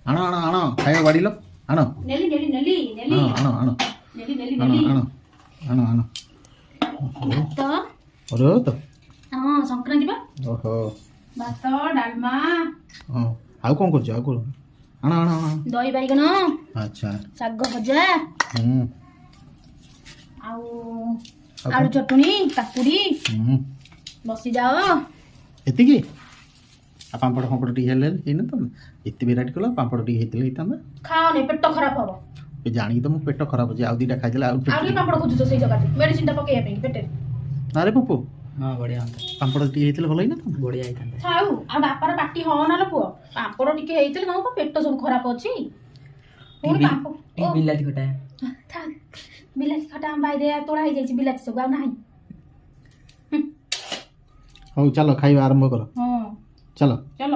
ଆଣ ଆଣ ଆଣ ଖାଇବା ବାଡ଼ିଲ ଆଣ ନେଲି ନେଲି ନେଲି ନେଲି ଆଣ ଆଣ ନେଲି ନେଲି ଆଣ ନେଲି ଆଣ ଆଣ ଆଣ ଭାତ ଅରୁଆ ତ ହଁ ସଂକ୍ରାନ୍ତି ବା ଓହୋ ଭାତ ଡାଲମା ହଁ ଆଉ କ'ଣ କରୁଛ ଆଉ କ'ଣ ଆଣ ଆଣ ଆଣ ଦହି ବାଇଗଣ ଆଚ୍ଛା ଶାଗ ଭଜା ହୁଁ ଆଉ ଆଉ ଆଳୁ କ'ଣ? ଚଟଣି କାକୁଡି ହୁଁ ବସିଯାଅ ଏତିକି ଆଉ ପାମ୍ପଡ଼ ଫାମ୍ପଡ଼ ଟିକେ ହେଲେ ହେଇନଥାନ୍ତା ଏତେ ଭେରାଇଟି କଲ ପାମ୍ପଡ଼ ଟିକେ ହେଇଥିଲେ ହେଇଥାନ୍ତା ଖାଅନି ପେଟ ଖରାପ ହବ ଏ ଜାଣିକି ତ ମୋ ପେଟ ଖରାପ ଅଛି ଆଉ ଦୁଇଟା ଖାଇଦେଲେ ଆଉ ଆଉ ଟିକେ ପାମ୍ପଡ଼ ଖୋଜୁଛ ସେଇ ଜାଗାରେ ମେଡିସିନ ଟା ପକେଇବା ପାଇଁ ପେଟରେ ଆରେ ପପୁ ହଁ ବଢିଆ ପାମ୍ପଡ଼ ଟିକେ ହେଇଥିଲେ ଭଲ ହେଇନଥାନ୍ତା ବଢିଆ ହେଇଥାନ୍ତା। ଥାଉ ଆଉ ବାପାର ପାଟି ହଅନା ଲୋ ପୁଅ ପାମ୍ପଡ଼ ଟିକେ ହେଇଥିଲେ ତମ ପେଟ ସବୁ ଖରାପ ଅଛି ପୁଣି ପାମ୍ପଡ଼ ଟିକେ ବିଲାତି ଖଟା ଥାଉ ବିଲାତି ଖଟା ଆମ ବାଇରେ ତୋଳା ହେଇଯାଇଛି ବିଲାତି ସବୁ ଆଉ ନାହିଁ ହଉ ଚାଲ ଖାଇବା ଆରମ୍ଭ କର ହଁ ଚାଲ ଚାଲ